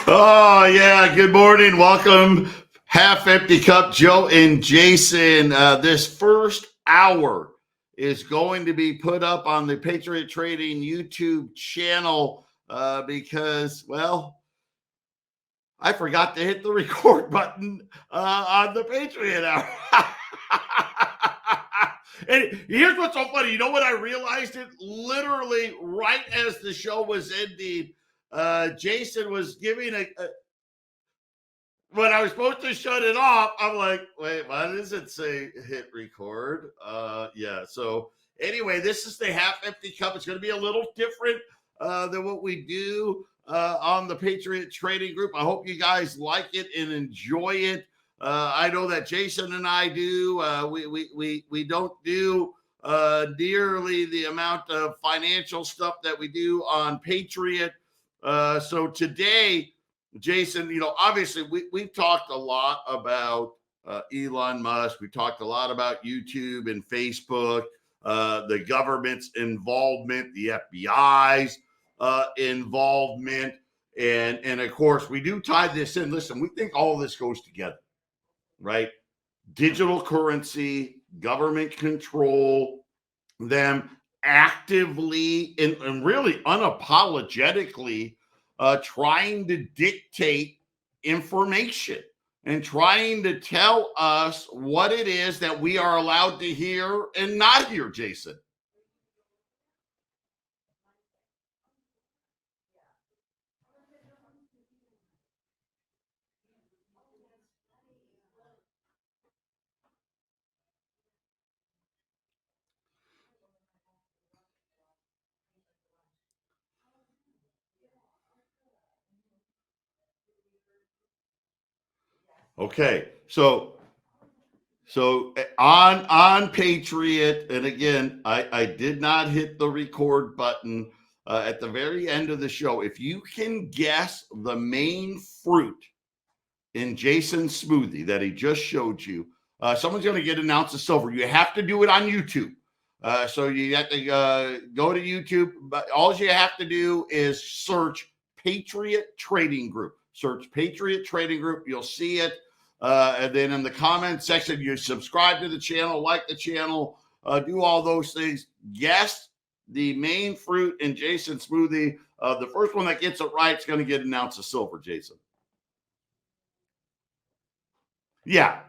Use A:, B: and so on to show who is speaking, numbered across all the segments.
A: Oh, yeah. Good morning. Welcome. Half Empty Cup, Joe and Jason. This first hour is going to be put up on the Patriot Trading YouTube channel because, well, I forgot to hit the record button on the Patriot Hour. And here's what's so funny. You know what? I realized it literally right as the show was ending. Jason was giving when I was supposed to shut it off. I'm like, wait, why does it say hit record? Yeah. So anyway, this is the Half Empty Cup. It's going to be a little different than what we do on the Patriot Trading Group. I hope you guys like it and enjoy it. I know that Jason and I do. We don't do nearly the amount of financial stuff that we do on Patriot. So today, Jason, obviously we've talked a lot about Elon Musk. We talked a lot about YouTube and Facebook, the government's involvement, the FBI's involvement. And of course, we do tie this in. Listen, we think all of this goes together, right? Digital currency, government control, them actively and really unapologetically trying to dictate information and trying to tell us what it is that we are allowed to hear and not hear, Jason. Okay, so on Patriot, and again, I did not hit the record button at the very end of the show. If you can guess the main fruit in Jason's smoothie that he just showed you, someone's going to get an ounce of silver. You have to do it on YouTube. So you have to go to YouTube, but all you have to do is search Patriot Trading Group. Search Patriot Trading Group. You'll see it. And then in the comment section, you subscribe to the channel, like the channel, do all those things. Guess the main fruit in Jason's smoothie. The first one that gets it right is going to get an ounce of silver, Jason. Yeah.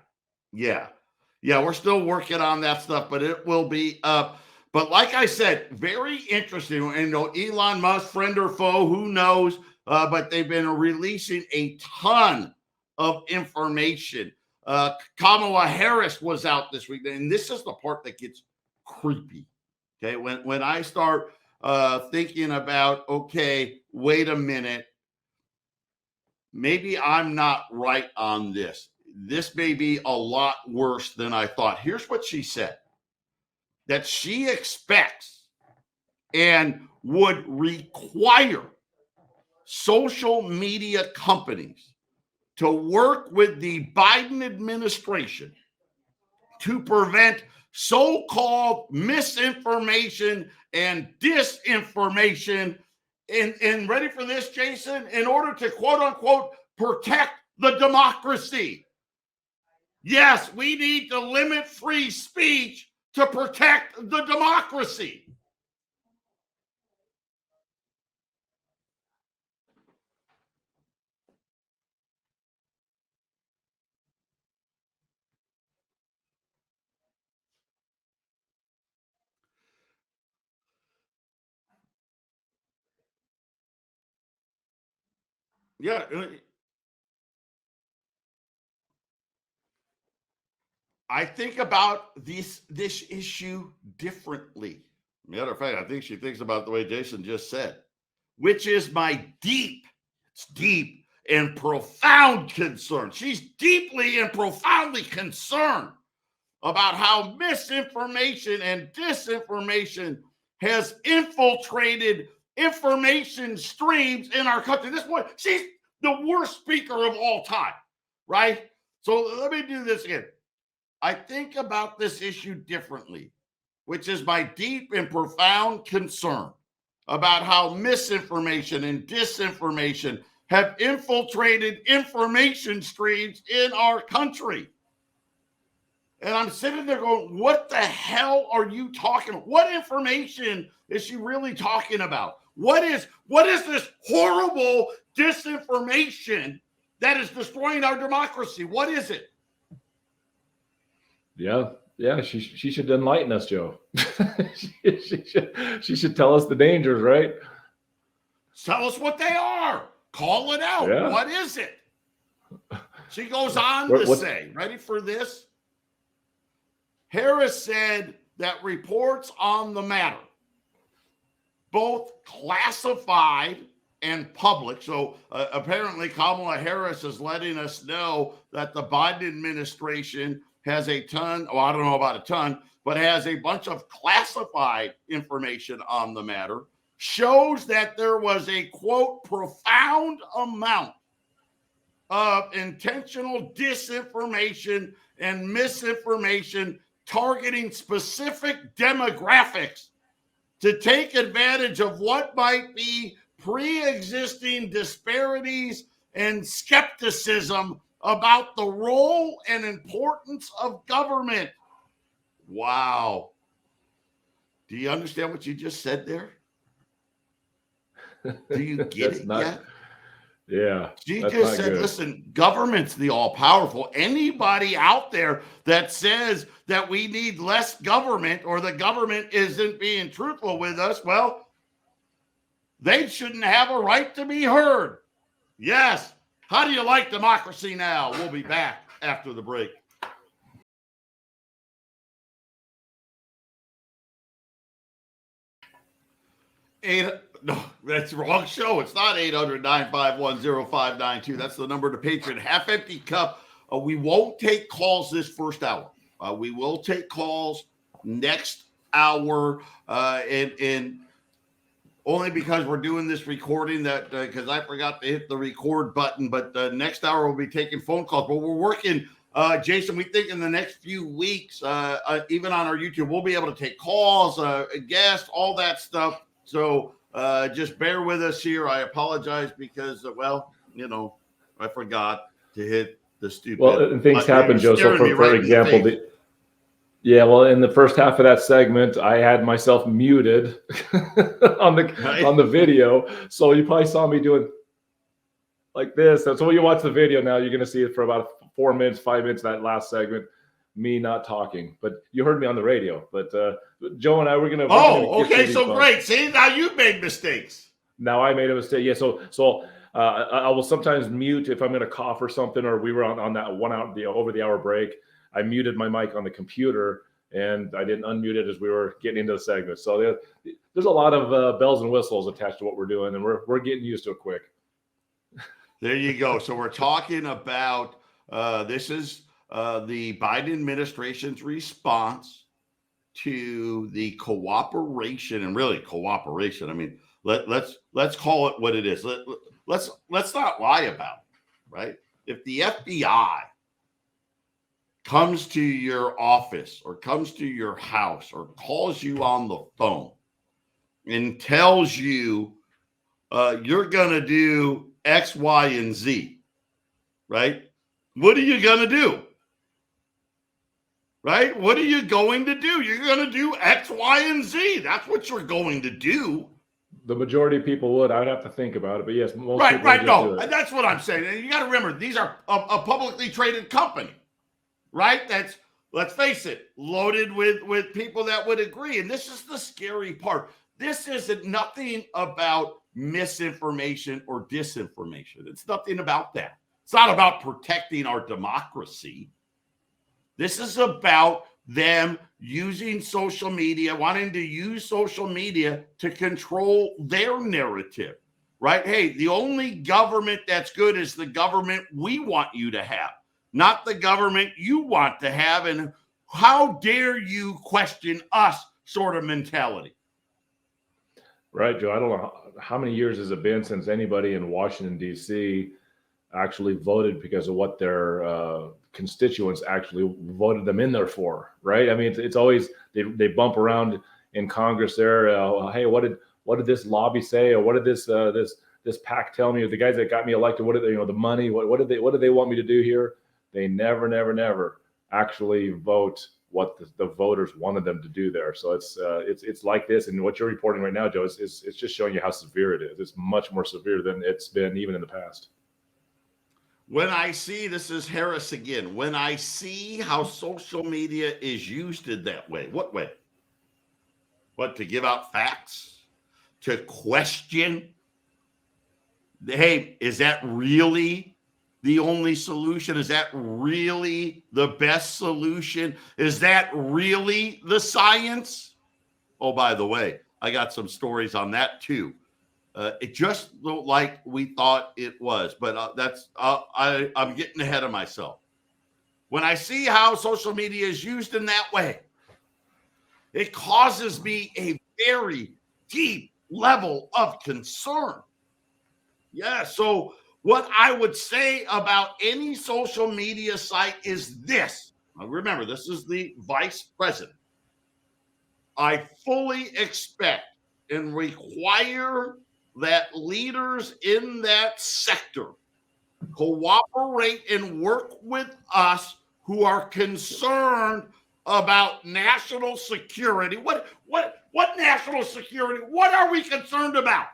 A: We're still working on that stuff, but it will be up. But like I said, very interesting. And Elon Musk, friend or foe, who knows? But they've been releasing a ton of information. Kamala Harris was out this week, and this is the part that gets creepy. Okay, when I start thinking about, okay, wait a minute, maybe I'm not right on this. This may be a lot worse than I thought. Here's what she said: that she expects and would require social media companies to work with the Biden administration to prevent so-called misinformation and disinformation. And ready for this, Jason? In order to, quote unquote, protect the democracy. Yes, we need to limit free speech to protect the democracy. Yeah. I think about this issue differently. Matter of fact, I think she thinks about the way Jason just said, which is my deep and profound concern. She's deeply and profoundly concerned about how misinformation and disinformation has infiltrated information streams in our country. This one, she's the worst speaker of all time, right? So let me do this again. I think about this issue differently, which is my deep and profound concern about how misinformation and disinformation have infiltrated information streams in our country. And I'm sitting there going, what the hell are you talking about? What information is she really talking about? What is this horrible disinformation that is destroying our democracy? What is it?
B: Yeah, she should enlighten us, Joe. she should tell us the dangers, right?
A: Tell us what they are. Call it out.
B: Yeah.
A: What is it? She goes on to say, ready for this? Harris said that reports on the matter, both classified and public. So apparently Kamala Harris is letting us know that the Biden administration has a ton, I don't know about a ton, but has a bunch of classified information on the matter, shows that there was a, quote, profound amount of intentional disinformation and misinformation targeting specific demographics to take advantage of what might be pre-existing disparities and skepticism about the role and importance of government. Wow. Do you understand what you just said there? Do you get it yet?
B: Yeah.
A: She just said, listen, government's the all-powerful. Anybody out there that says that we need less government or the government isn't being truthful with us, well, they shouldn't have a right to be heard. Yes. How do you like democracy now? We'll be back after the break. No, that's the wrong show. It's not 800-951-0592. That's the number to Patriot. Half empty cup. We won't take calls this first hour. We will take calls next hour, and only because we're doing this recording that because I forgot to hit the record button. But next hour we'll be taking phone calls. But we're working, Jason. We think in the next few weeks, even on our YouTube, we'll be able to take calls, guests, all that stuff. So just bear with us here. I apologize because, well, you know, I forgot to hit the stupid.
B: Well, things happen, Joe. So for example, in the first half of that segment, I had myself muted on the video. So you probably saw me doing like this. So when you watch the video now, you're going to see it for about 4 minutes, 5 minutes, that last segment, me not talking. But you heard me on the radio. But Joe and I, we're going to.
A: Oh, okay. So great. See, now you made mistakes.
B: Now I made a mistake. Yeah. So I will sometimes mute if I'm going to cough or something, or we were on that 1 hour, over the hour break. I muted my mic on the computer and I didn't unmute it as we were getting into the segment. So there's a lot of bells and whistles attached to what we're doing, and we're getting used to it quick.
A: There you go. So we're talking about this is the Biden administration's response to the cooperation, and really cooperation. I mean, let's call it what it is. Let's not lie about it, right? If the FBI comes to your office or comes to your house or calls you on the phone and tells you you're going to do X, Y, and Z, right? What are you going to do? Right? What are you going to do? You're going to do X, Y, and Z. That's what you're going to do.
B: The majority of people would. I would have to think about it. But yes, most people
A: right. No,
B: do it.
A: That's what I'm saying. And you got to remember, these are a publicly traded company. Right? That's, let's face it, loaded with people that would agree. And this is the scary part. This isn't nothing about misinformation or disinformation. It's nothing about that. It's not about protecting our democracy. This is about them using social media, wanting to use social media to control their narrative. Right? Hey, the only government that's good is the government we want you to have, not the government you want to have. And how dare you question us sort of mentality.
B: Right, Joe. I don't know how many years has it been since anybody in Washington, D.C. actually voted because of what their constituents actually voted them in there for, right? I mean, it's always, they bump around in Congress there. Hey, what did this lobby say? Or what did this this PAC tell me, the guys that got me elected, what did they, the money, what did they want me to do here? They never actually vote what the voters wanted them to do there. So it's like this, and what you're reporting right now, Joe, is it's just showing you how severe it is. It's much more severe than it's been even in the past.
A: When I see, this is Harris again, when I see how social media is used in that way, what way? What, to give out facts? To question? Hey, is that really the only solution? Is that really the best solution? Is that really the science? Oh, by the way, I got some stories on that too. It just looked like we thought it was, but I'm getting ahead of myself. When I see how social media is used in that way, it causes me a very deep level of concern. Yeah, so what I would say about any social media site is this. Now remember, this is the vice president. I fully expect and require that leaders in that sector cooperate and work with us who are concerned about national security. What national security? What are we concerned about?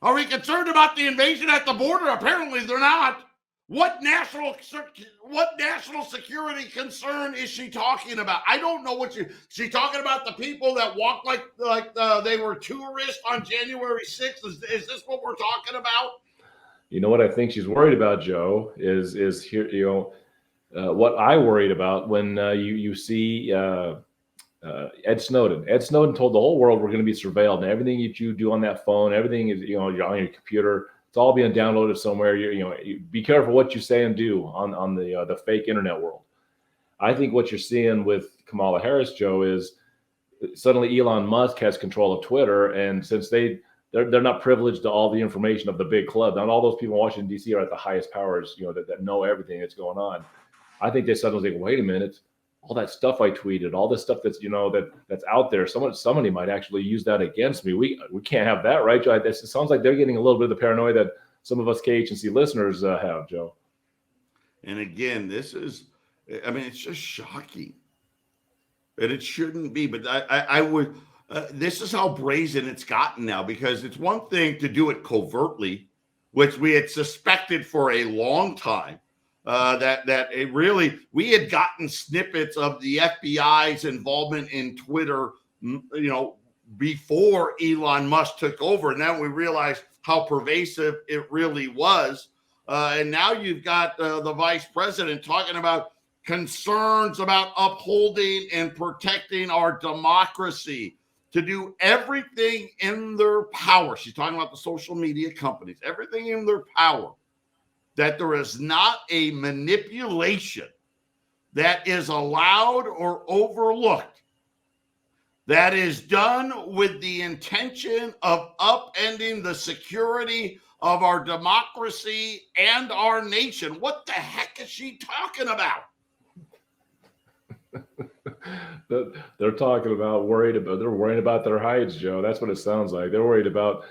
A: Are we concerned about the invasion at the border? Apparently they're not. What national security concern is she talking about? I don't know what she talking about. The people that walked like they were tourists on January 6th. Is this what we're talking about?
B: You know what I think she's worried about, Joe, is here. What I worried about when you see Ed Snowden. Ed Snowden told the whole world we're going to be surveilled, and everything that you do on that phone, everything is on your computer. It's all being downloaded somewhere. Be careful what you say and do on the fake internet world. I think what you're seeing with Kamala Harris, Joe, is suddenly Elon Musk has control of Twitter, and since they're not privileged to all the information of the big club, not all those people in Washington D.C. are at the highest powers, that know everything that's going on. I think they suddenly think, wait a minute, all that stuff I tweeted, all this stuff that's that's out there, somebody might actually use that against me. We can't have that, right, Joe? It sounds like they're getting a little bit of the paranoia that some of us KHNC listeners have, Joe.
A: And again, it's just shocking, and it shouldn't be. But I would. This is how brazen it's gotten now, because it's one thing to do it covertly, which we had suspected for a long time. That it really, we had gotten snippets of the FBI's involvement in Twitter, before Elon Musk took over. And then we realized how pervasive it really was. And now you've got the vice president talking about concerns about upholding and protecting our democracy, to do everything in their power. She's talking about the social media companies, everything in their power, that there is not a manipulation that is allowed or overlooked that is done with the intention of upending the security of our democracy and our nation. What the heck is she talking about?
B: They're talking about they're worried about their hides, Joe. That's what it sounds like. They're worried about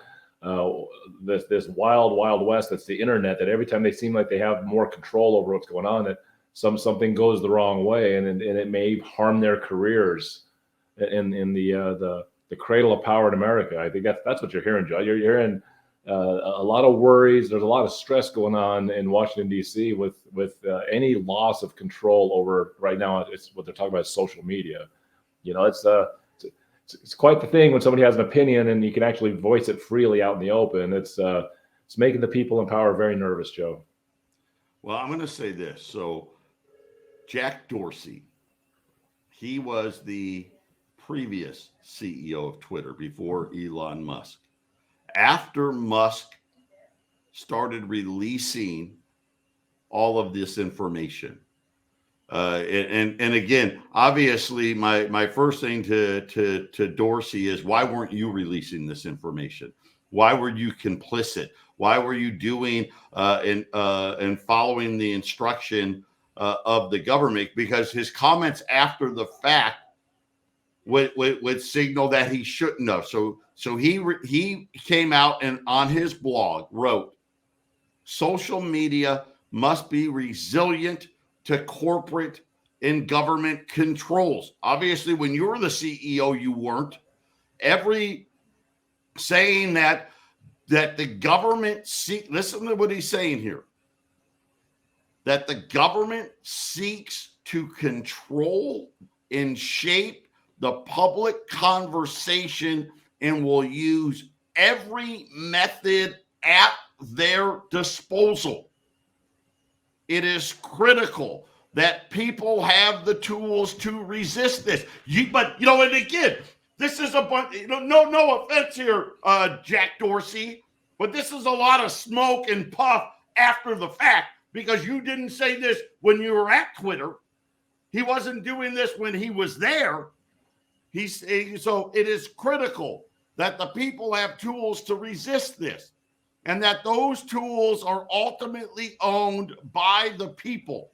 B: this wild west that's the internet, that every time they seem like they have more control over what's going on, that something goes the wrong way, and it may harm their careers in the cradle of power in America. I think that's what you're hearing, Joe. You're hearing a lot of worries. There's a lot of stress going on in Washington D.C. with any loss of control over, right now, it's what they're talking about, social media. It's quite the thing when somebody has an opinion and you can actually voice it freely out in the open. It's making the people in power very nervous, Joe.
A: Well, I'm going to say this. So Jack Dorsey, he was the previous CEO of Twitter before Elon Musk. After Musk started releasing all of this information, and again, obviously, my first thing to Dorsey is, why weren't you releasing this information? Why were you complicit? Why were you doing and following the instruction of the government? Because his comments after the fact would signal that he shouldn't have. So he came out and on his blog wrote, social media must be resilient to corporate and government controls. Obviously, when you were the CEO, you weren't. Every saying that the government listen to what he's saying here, that the government seeks to control and shape the public conversation and will use every method at their disposal. It is critical that people have the tools to resist this. And again, this is a bunch, no offense here, Jack Dorsey, but this is a lot of smoke and puff after the fact, because you didn't say this when you were at Twitter. He wasn't doing this when he was there. So it is critical that the people have tools to resist this, and that those tools are ultimately owned by the people.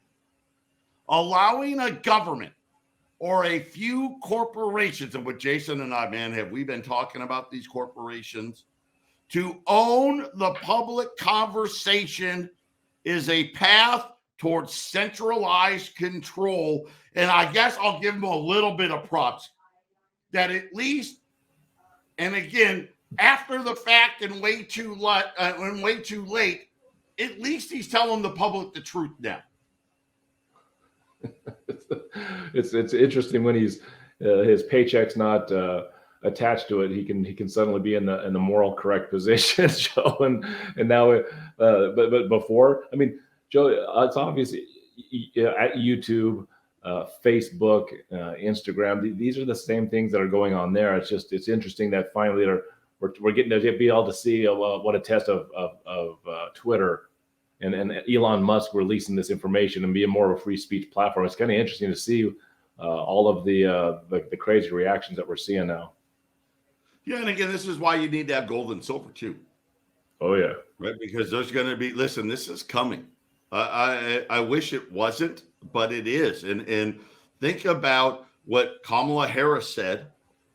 A: Allowing a government or a few corporations, and with Jason and I, man, have we been talking about these corporations, to own the public conversation is a path towards centralized control. And I guess I'll give them a little bit of props that at least, and again, after the fact and way too late, at least he's telling the public the truth now.
B: It's interesting when he's his paycheck's not attached to it. He can suddenly be in the moral correct position, Joe. And now, but before, I mean, Joe, it's obvious at YouTube, Facebook, Instagram. These are the same things that are going on there. It's interesting that finally we're getting to be able to see what a test of Twitter and Elon Musk releasing this information and being more of a free speech platform. It's kind of interesting to see all of the crazy reactions that we're seeing now.
A: Yeah, and again, this is why you need to have gold and silver too.
B: Oh yeah,
A: right. Because there's going to be. Listen, this is coming. I wish it wasn't, but it is. And think about what Kamala Harris said,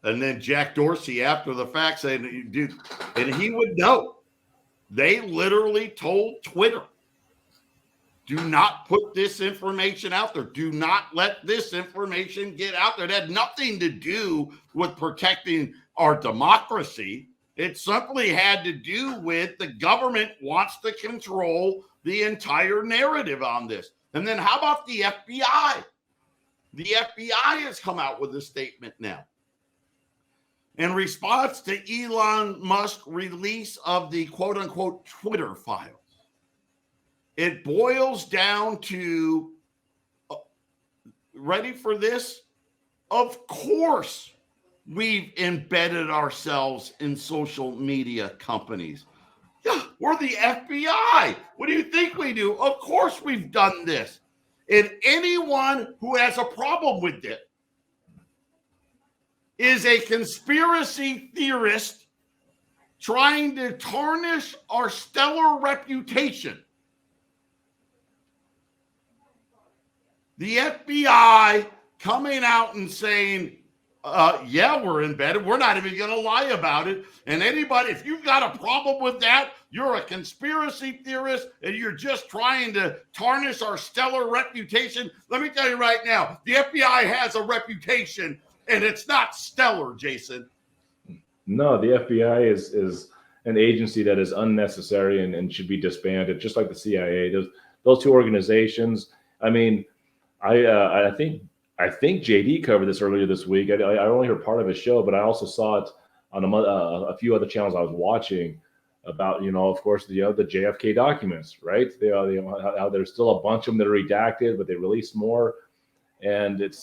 A: and then Jack Dorsey after the fact saying, "Dude," and he would know. They literally told Twitter, do not put this information out there. Do not let this information get out there. It had nothing to do with protecting our democracy. It simply had to do with the government wants to control the entire narrative on this. And then how about the FBI? The FBI has come out with a statement now. In response to Elon Musk's release of the quote-unquote Twitter files, it boils down to, ready for this? Of course, we've embedded ourselves in social media companies. Yeah, we're the FBI. What do you think we do? Of course we've done this. And anyone who has a problem with it is a conspiracy theorist trying to tarnish our stellar reputation. The FBI coming out and saying, yeah, we're embedded. We're not even going to lie about it. And anybody, if you've got a problem with that, you're a conspiracy theorist and you're just trying to tarnish our stellar reputation. Let me tell you right now, the FBI has a reputation and it's not stellar, Jason.
B: No, the FBI is an agency that is unnecessary and should be disbanded, just like the CIA. Those two organizations, I mean, I think JD covered this earlier this week. I only heard part of his show, but I also saw it on a few other channels I was watching about, of course, the JFK documents, right? How there's still a bunch of them that are redacted, but they released more. And it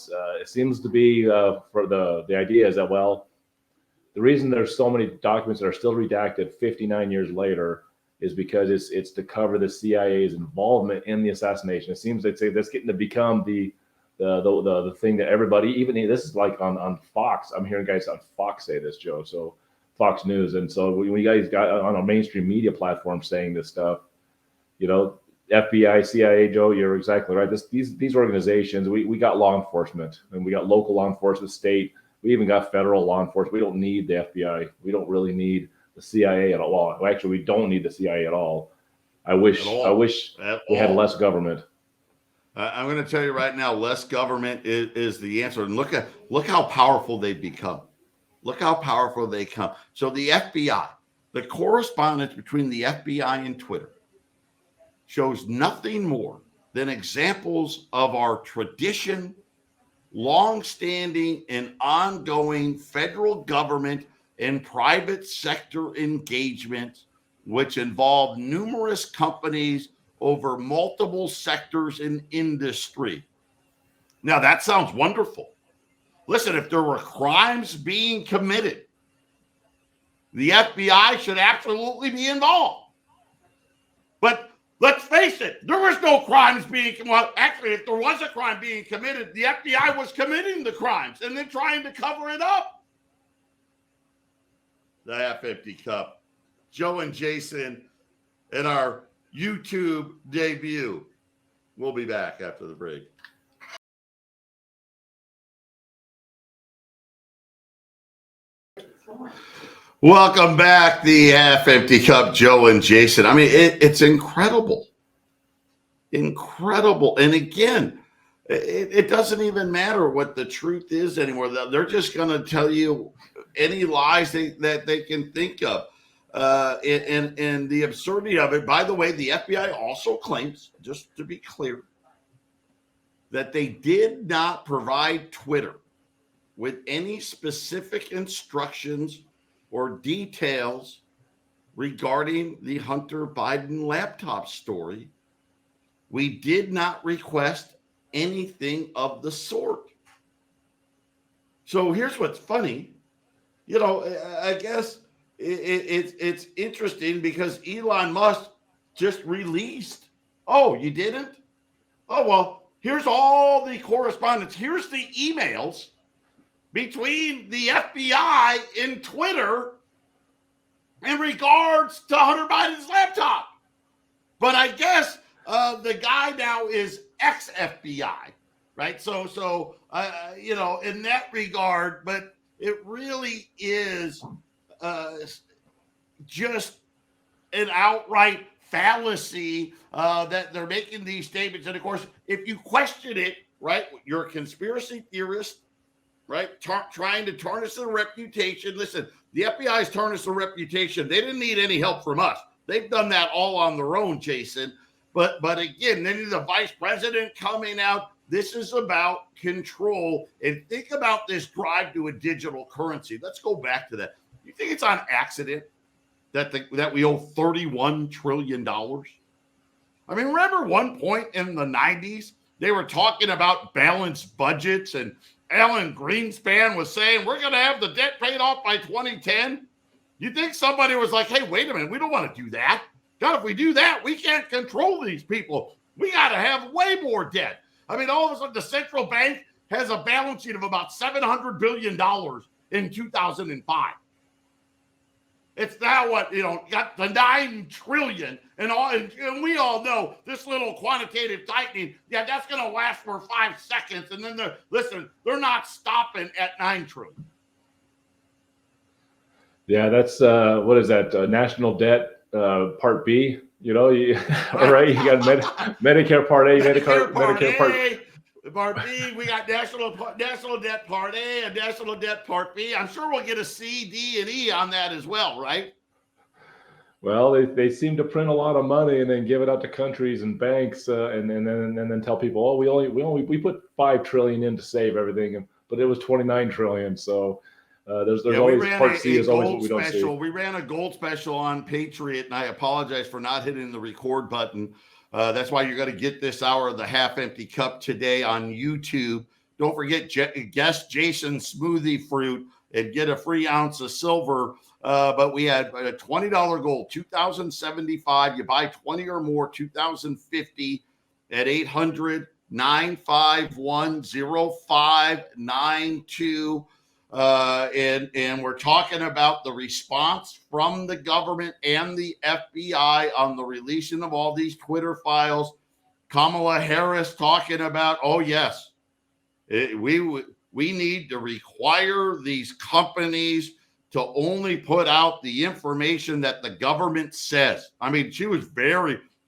B: seems to be for the idea is that, well, the reason there's so many documents that are still redacted 59 years later is because it's to cover the CIA's involvement in the assassination. It seems that's getting to become the thing that everybody, even this is like on Fox. I'm hearing guys on Fox say this, Joe. So Fox News, and so when you guys got on a mainstream media platform saying this stuff, FBI, CIA, Joe, you're exactly right. These organizations, we got law enforcement and we got local law enforcement, state, We even got federal law enforcement. We don't need the FBI. We don't really need the CIA at all. Well, actually, we don't need the CIA at all. I wish we had less government.
A: I'm going to tell you right now, less government is the answer. And look how powerful they've become. Look how powerful they come. So the FBI, the correspondence between the FBI and Twitter shows nothing more than examples of our tradition, long-standing and ongoing federal government and private sector engagement, which involve numerous companies over multiple sectors in industry. Now, that sounds wonderful. Listen, if there were crimes being committed, the FBI should absolutely be involved. But let's face it, there was no crimes being, well, actually, if there was a crime being committed, the FBI was committing the crimes and then trying to cover it up. The half-empty cup. Joe and Jason in our YouTube debut. We'll be back after the break. Welcome back, the half-empty cup, Joe and Jason. I mean, it's incredible. Incredible. And again, it doesn't even matter what the truth is anymore. They're just going to tell you any lies that they can think of. And the absurdity of it, by the way, the FBI also claims, just to be clear, that they did not provide Twitter with any specific instructions or details regarding the Hunter Biden laptop story. We did not request anything of the sort. So here's what's funny. You know, I guess it's interesting because Elon Musk just released. Oh, you didn't? Oh, well, here's all the correspondence. Here's the emails between the FBI and Twitter in regards to Hunter Biden's laptop. But I guess the guy now is ex-FBI, right? So you know, in that regard, but it really is just an outright fallacy that they're making these statements. And of course, if you question it, right, you're a conspiracy theorist, right? Trying to tarnish their reputation. Listen, the FBI's tarnished their reputation. They didn't need any help from us. They've done that all on their own, Jason. But again, then the vice president coming out. This is about control. And think about this drive to a digital currency. Let's go back to that. You think it's on accident that we owe $31 trillion? I mean, remember one point in the 90s, they were talking about balanced budgets, and Alan Greenspan was saying, we're going to have the debt paid off by 2010. You think somebody was like, hey, wait a minute, we don't want to do that. God, if we do that, we can't control these people. We got to have way more debt. I mean, all of a sudden, the central bank has a balance sheet of about $700 billion in 2005. It's now what, got the 9 trillion and all. And we all know this little quantitative tightening, yeah, that's going to last for 5 seconds. And then they're not stopping at 9 trillion.
B: Yeah, that's, what is that? National debt, Part B, all right. You got Medicare Part A, Medicare Part B. We got national debt Part A and national debt Part B. I'm sure we'll get a C, D, and E on that as well, right? Well, they seem to print a lot of money and then give it out to countries and banks, and then tell people, oh, we put $5 trillion in to save everything, but it was 29 trillion. So there's always Part C is always what we don't see.
A: We ran a gold special on Patriot, and I apologize for not hitting the record button. That's why you're going to get this hour of the Half Empty Cup today on YouTube. Don't forget, guess Jason Smoothie Fruit and get a free ounce of silver. But we had a $20 gold, $2,075. You buy 20 or more, $2,050 at 800-951-0592. And we're talking about the response from the government and the FBI on the releasing of all these Twitter files. Kamala Harris talking about, oh yes, we We need to require these companies to only put out the information that the government says. I mean, she was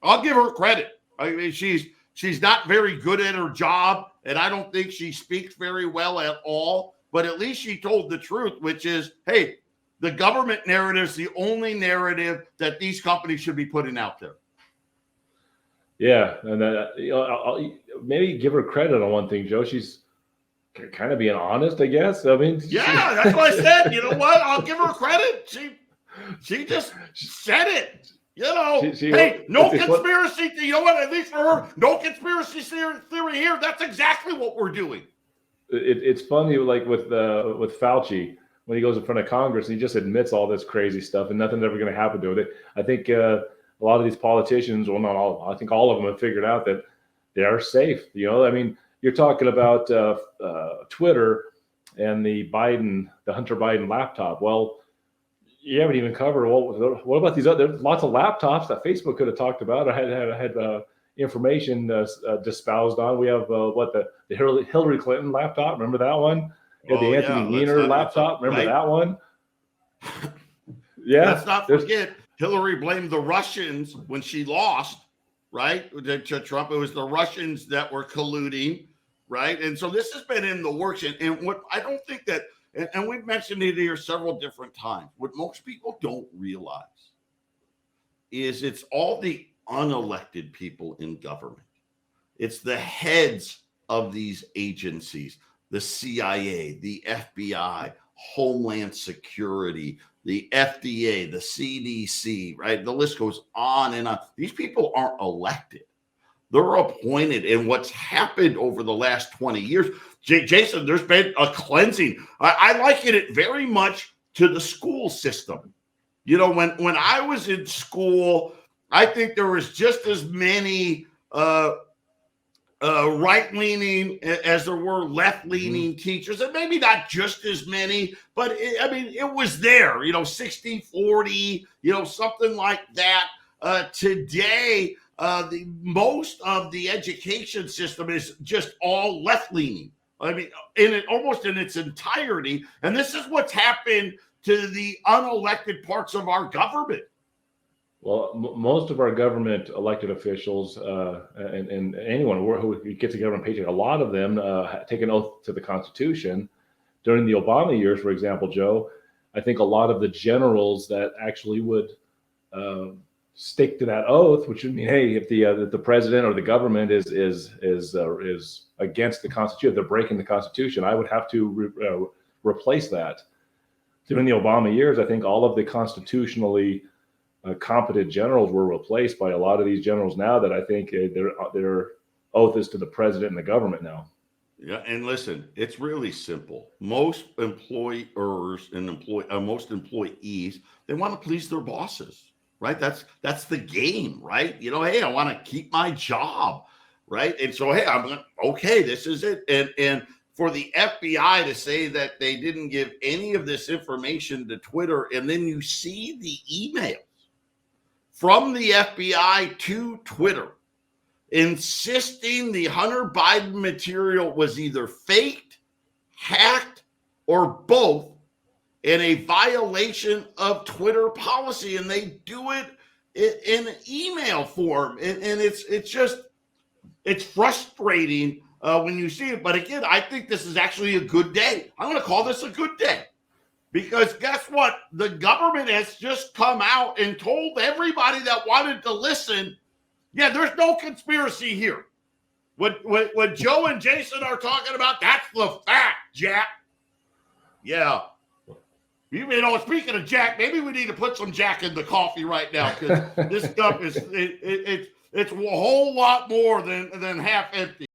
A: I'll give her credit. I mean, she's not very good at her job, and I don't think she speaks very well at all, but at least she told the truth, which is, hey, the government narrative is the only narrative that these companies should be putting out there.
B: Yeah, and I'll maybe give her credit on one thing, Joe. She's kind of being honest, I guess. I mean,
A: yeah, that's what I said. You know what? I'll give her credit. She just said it. You know, hey, no conspiracy. You know what? At least for her, no conspiracy theory here. That's exactly what we're doing.
B: It's funny, like with Fauci, when he goes in front of Congress, he just admits all this crazy stuff, and nothing's ever going to happen to it. I think a lot of these politicians, well, not all, I think all of them have figured out that they are safe. You know, I mean, you're talking about Twitter and the Hunter Biden laptop. Well, you haven't even covered. Well, what about these other lots of laptops that Facebook could have talked about or had information espoused on? We have the Hillary Clinton laptop. Remember that one? We had the Anthony Weiner laptop. Remember that one? Yeah.
A: Let's not forget Hillary blamed the Russians when she lost, right? To Trump. It was the Russians that were colluding, right? And so this has been in the works. And what I don't think that, and we've mentioned it here several different times, what most people don't realize is it's all the unelected people in government. It's the heads of these agencies, the CIA, the FBI, Homeland Security, the FDA, the CDC, right? The list goes on and on. These people aren't elected. They're appointed. And what's happened over the last 20 years, Jason, there's been a cleansing. I liken it very much to the school system. You know, when I was in school, I think there was just as many right-leaning as there were left-leaning teachers, and maybe not just as many, but it was there, 60-40, something like that. Today, most of the education system is just all left-leaning. I mean, almost in its entirety. And this is what's happened to the unelected parts of our government.
B: Well, most of our government elected officials and anyone who gets a government paycheck, a lot of them take an oath to the Constitution. During the Obama years, for example, Joe, I think a lot of the generals that actually would stick to that oath, which would mean, hey, if the president or the government is against the Constitution, if they're breaking the Constitution, I would have to replace that. During the Obama years, I think all of the constitutionally competent generals were replaced by a lot of these generals now that I think their oath is to the president and the government now.
A: Yeah, and listen, it's really simple. Most employers and most employees, they want to please their bosses, right? That's the game, right? Hey, I want to keep my job, right? And so, hey, okay, this is it. And for the FBI to say that they didn't give any of this information to Twitter, and then you see the email from the FBI to Twitter insisting the Hunter Biden material was either faked, hacked, or both, in a violation of Twitter policy, and they do it in email form, and it's frustrating when you see it. But again, I think this is actually a good day. I'm going to call this a good day. Because guess what? The government has just come out and told everybody that wanted to listen, yeah, there's no conspiracy here. What Joe and Jason are talking about, that's the fact, Jack. Yeah. Speaking of Jack, maybe we need to put some Jack in the coffee right now, because this stuff it's a whole lot more than half empty.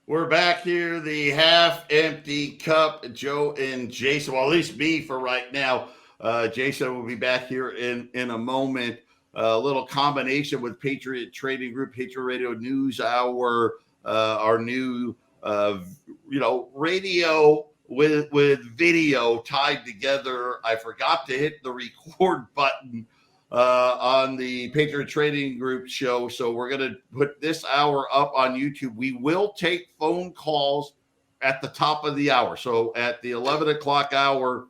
A: We're back here, the half-empty cup, Joe and Jason. Well, at least me for right now. Jason will be back here in a moment. A little combination with Patriot Trading Group, Patriot Radio News Hour, our new, radio with video tied together. I forgot to hit the record button on the Patriot Trading Group show. So we're going to put this hour up on YouTube. We will take phone calls at the top of the hour. So at the 11 o'clock hour,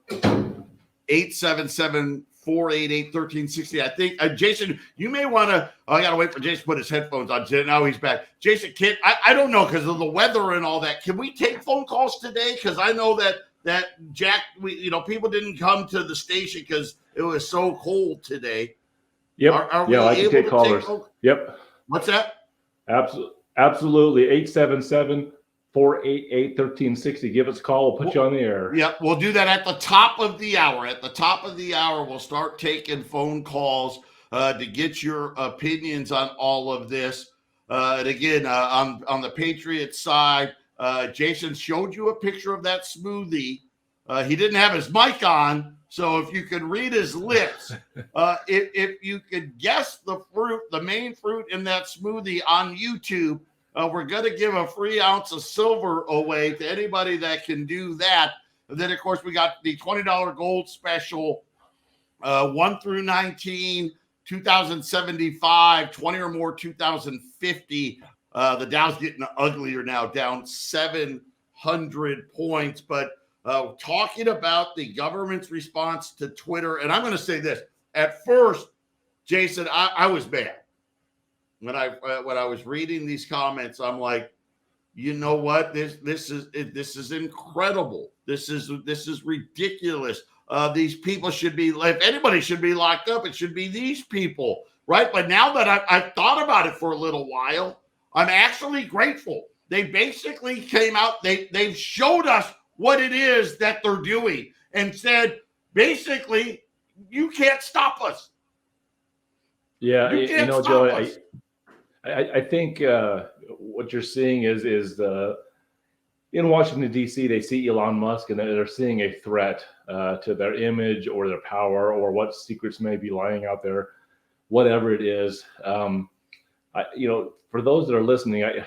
A: 877-488-1360. I think, Jason, you may want to, I got to wait for Jason to put his headphones on. Now he's back. Jason, I don't know, because of the weather and all that. Can we take phone calls today? Because I know that Jack, people didn't come to the station because it was so cold today.
B: Yep. I can take callers. Yep.
A: What's that?
B: Absolutely. 877-488-1360. Give us a call. We'll put you on the air.
A: Yeah, we'll do that at the top of the hour. At the top of the hour, we'll start taking phone calls to get your opinions on all of this. And again, on the Patriot side, Jason showed you a picture of that smoothie. He didn't have his mic on, so if you could read his lips, if you could guess the fruit, the main fruit in that smoothie on YouTube, we're going to give a free ounce of silver away to anybody that can do that. And then, of course, we got the $20 gold special, 1 through 19, 2075, 20 or more, 2050. The Dow's getting uglier now, down 700 points. But talking about the government's response to Twitter, and I'm going to say this. At first, Jason, I was mad. When I was reading these comments, I'm like, you know what? This is incredible. This is ridiculous. These people should be, if anybody should be locked up, it should be these people, right? But now that I've thought about it for a little while, I'm actually grateful. They basically came out. They've showed us what it is that they're doing and said, basically, you can't stop us.
B: Yeah, Joe, I think what you're seeing is in Washington, D.C., they see Elon Musk and they're seeing a threat to their image or their power or what secrets may be lying out there, whatever it is. For those that are listening, I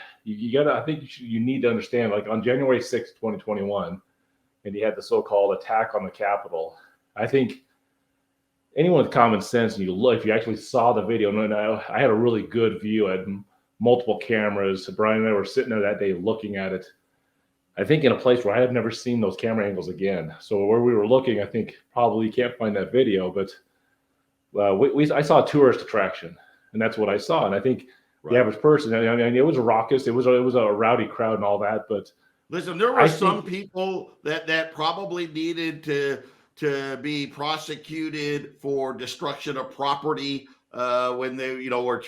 B: think you need to understand, like on January 6th, 2021, and you had the so-called attack on the Capitol. I think anyone with common sense, and if you actually saw the video, and I had a really good view. I had multiple cameras. Brian and I were sitting there that day looking at it. I think in a place where I have never seen those camera angles again. So where we were looking, I think probably you can't find that video, but I saw a tourist attraction, and that's what I saw. And I think the average person, I mean, it was raucous. It was a rowdy crowd and all that. But
A: listen, there were some people that probably needed to be prosecuted for destruction of property when they, were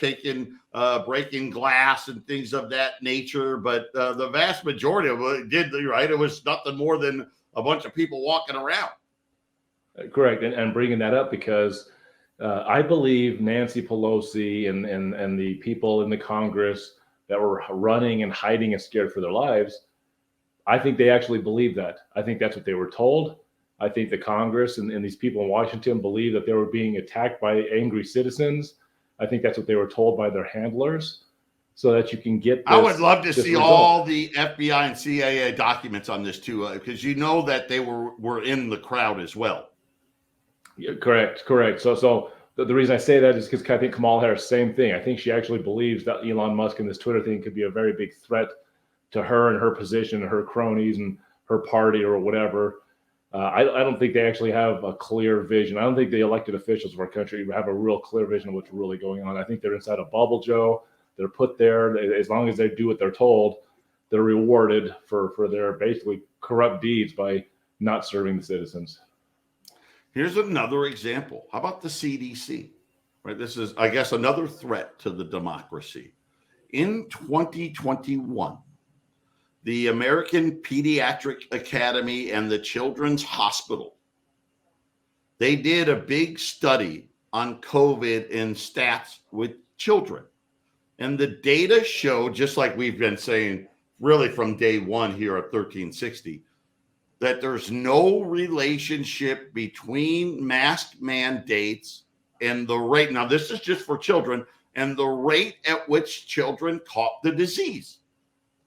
A: breaking glass and things of that nature. But the vast majority of it did, right? It was nothing more than a bunch of people walking around.
B: Correct. And bringing that up because I believe Nancy Pelosi and the people in the Congress that were running and hiding and scared for their lives, I think they actually believe that. I think that's what they were told. I think the Congress and these people in Washington believe that they were being attacked by angry citizens. I think that's what they were told by their handlers, so that you can get this,
A: I would love to see
B: result.
A: all the FBI and CIA documents on this too, because that they were in the crowd as well.
B: Yeah, correct. So the reason I say that is because I think Kamala Harris, same thing. I think she actually believes that Elon Musk and this Twitter thing could be a very big threat to her and her position and her cronies and her party or whatever. I don't think they actually have a clear vision. I don't think the elected officials of our country have a real clear vision of what's really going on. I think they're inside a bubble, Joe. They're put there. As long as they do what they're told, they're rewarded for their basically corrupt deeds by not serving the citizens.
A: Here's another example. How about the CDC? Right. This is, I guess, another threat to the democracy. In 2021, the American Pediatric Academy and the Children's Hospital, they did a big study on COVID and stats with children. And the data showed, just like we've been saying, really from day one here at 1360, that there's no relationship between mask mandates and the rate. Now, this is just for children, and the rate at which children caught the disease.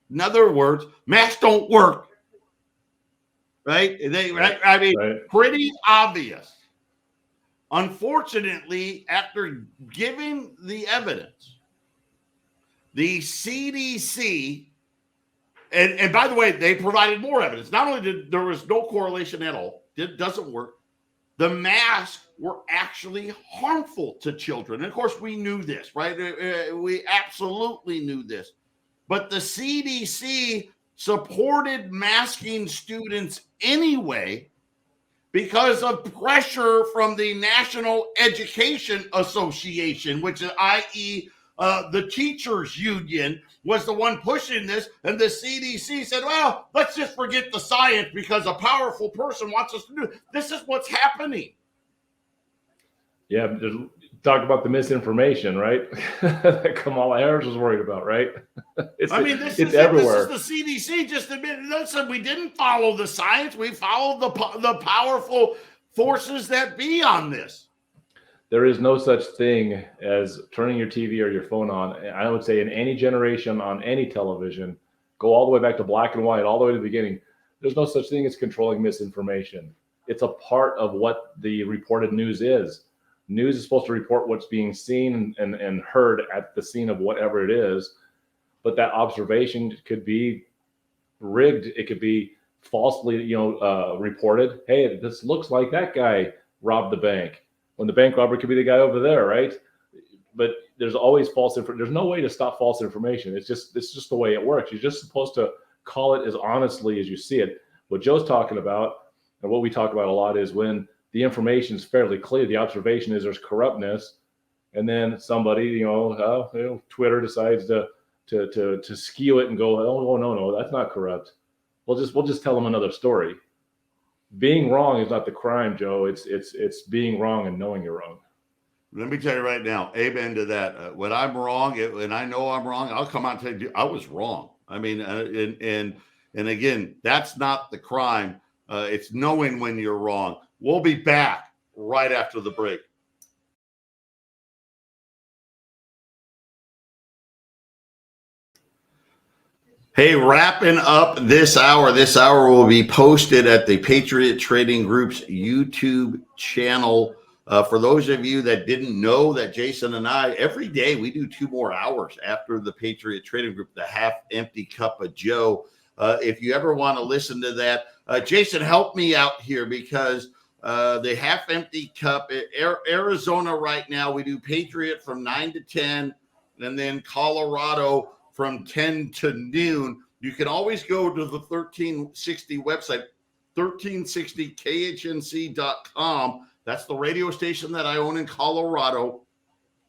A: In other words, masks don't work, right? Pretty obvious. Unfortunately, after giving the evidence, the CDC, and by the way, they provided more evidence. Not only did there was no correlation at all, it doesn't work. The masks were actually harmful to children. And of course, we knew this, right? We absolutely knew this. But the CDC supported masking students anyway because of pressure from the National Education Association, which is, i.e., the teachers union, was the one pushing this. And the CDC said, well, let's just forget the science because a powerful person wants us to do it. This is what's happening.
B: Yeah, talk about the misinformation, right? That Kamala Harris was worried about, right?
A: It's everywhere. This is the CDC just admitted, listen, we didn't follow the science. We followed the powerful forces that be on this.
B: There is no such thing as turning your TV or your phone on. I would say in any generation on any television, go all the way back to black and white, all the way to the beginning. There's no such thing as controlling misinformation. It's a part of what the reported news is. News is supposed to report what's being seen and heard at the scene of whatever it is. But that observation could be rigged. It could be falsely, reported. Hey, this looks like that guy robbed the bank. When the bank robber could be the guy over there, right? But there's always false information. There's no way to stop false information. It's just the way it works. You're just supposed to call it as honestly as you see it. What Joe's talking about, and what we talk about a lot, is when the information is fairly clear. The observation is there's corruptness, and then somebody, Twitter decides to skew it and go, oh no, that's not corrupt. We'll just tell them another story. Being wrong is not the crime, Joe. It's being wrong and knowing you're wrong.
A: Let me tell you right now, amen to that. When I'm wrong, and I know I'm wrong, I'll come out and tell you I was wrong. I mean, and again, that's not the crime. It's knowing when you're wrong. We'll be back right after the break. Hey, wrapping up this hour. This hour will be posted at the Patriot Trading Group's YouTube channel. For those of you that didn't know that Jason and I, every day we do 2 more hours after the Patriot Trading Group, the Half Empty Cup of Joe. If you ever want to listen to that, Jason, help me out here because the Half Empty Cup, Arizona right now, we do Patriot from 9 to 10, and then Colorado from 10 to noon. You can always go to the 1360 website, 1360khnc.com. That's the radio station that I own in Colorado,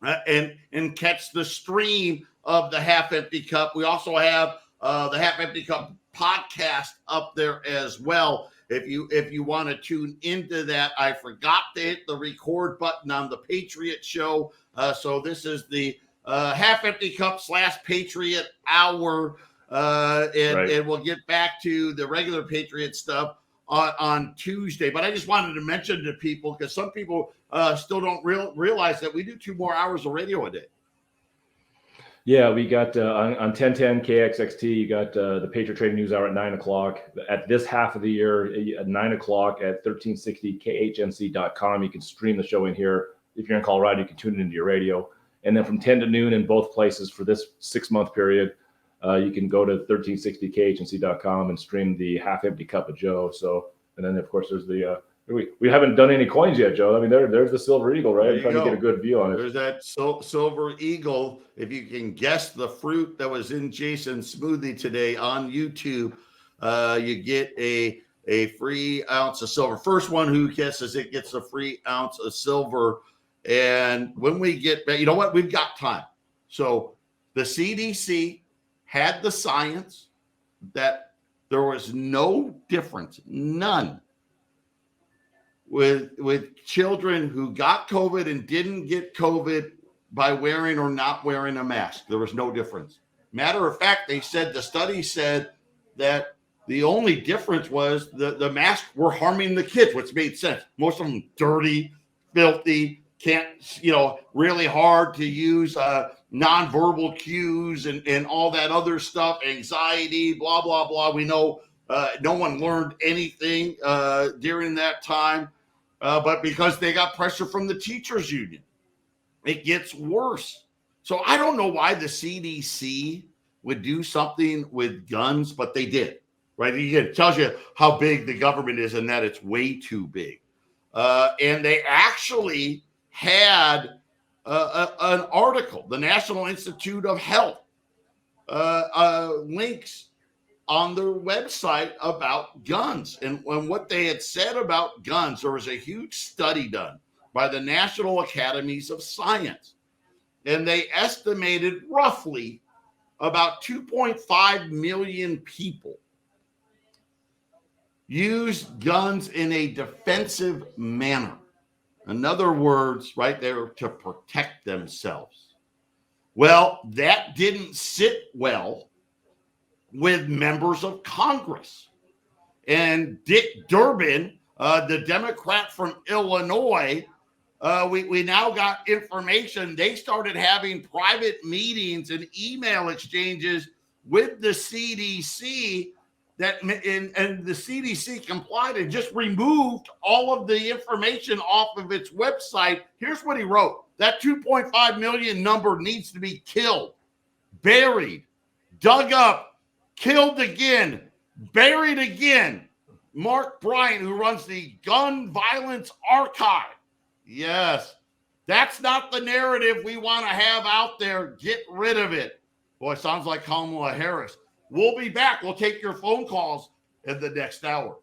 A: and catch the stream of the Half Empty Cup. We also have the Half Empty Cup podcast up there as well. If you want to tune into that, I forgot to hit the record button on the Patriot Show. So this is the Half Empty Cup / Patriot Hour, and we'll get back to the regular Patriot stuff on Tuesday. But I just wanted to mention to people, because some people still don't realize that we do 2 more hours of radio a day.
B: Yeah, we got on 1010 KXXT, you got the Patriot Trading News Hour at 9 o'clock. At this half of the year, at 9 o'clock at 1360khnc.com. You can stream the show in here. If you're in Colorado, you can tune it into your radio. And then from 10 to noon in both places for this 6-month period, you can go to 1360khnc.com and stream the Half Empty Cup of Joe. So, and then of course there's the we haven't done any coins yet, Joe. I mean, there's the Silver Eagle, right? I'm trying to get a good view on it.
A: There's that Silver Eagle. If you can guess the fruit that was in Jason's smoothie today on YouTube, you get a free ounce of silver. First one who guesses it gets a free ounce of silver. And when we get back, you know what? We've got time. So the CDC had the science that there was no difference, none, with children who got COVID and didn't get COVID by wearing or not wearing a mask. There was no difference. Matter of fact, the study said that the only difference was the masks were harming the kids, which made sense. Most of them dirty, filthy, can't, really hard to use nonverbal cues and all that other stuff, anxiety, blah, blah, blah. We know no one learned anything during that time. but because they got pressure from the teachers union, it gets worse. So I don't know why the CDC would do something with guns, but they did, right? It tells you how big the government is and that it's way too big. And they actually had an article, the National Institute of Health, links on their website about guns. And what they had said about guns, there was a huge study done by the National Academies of Science. And they estimated roughly about 2.5 million people use guns in a defensive manner. In other words, right there, to protect themselves. Well, that didn't sit well with members of Congress. And Dick Durbin, the Democrat from Illinois, we now got information. They started having private meetings and email exchanges with the CDC and the CDC complied and just removed all of the information off of its website. Here's what he wrote. That 2.5 million number needs to be killed, buried, dug up, killed again, buried again. Mark Bryant, who runs the Gun Violence Archive. Yes, that's not the narrative we want to have out there. Get rid of it. Boy, sounds like Kamala Harris. We'll be back. We'll take your phone calls in the next hour.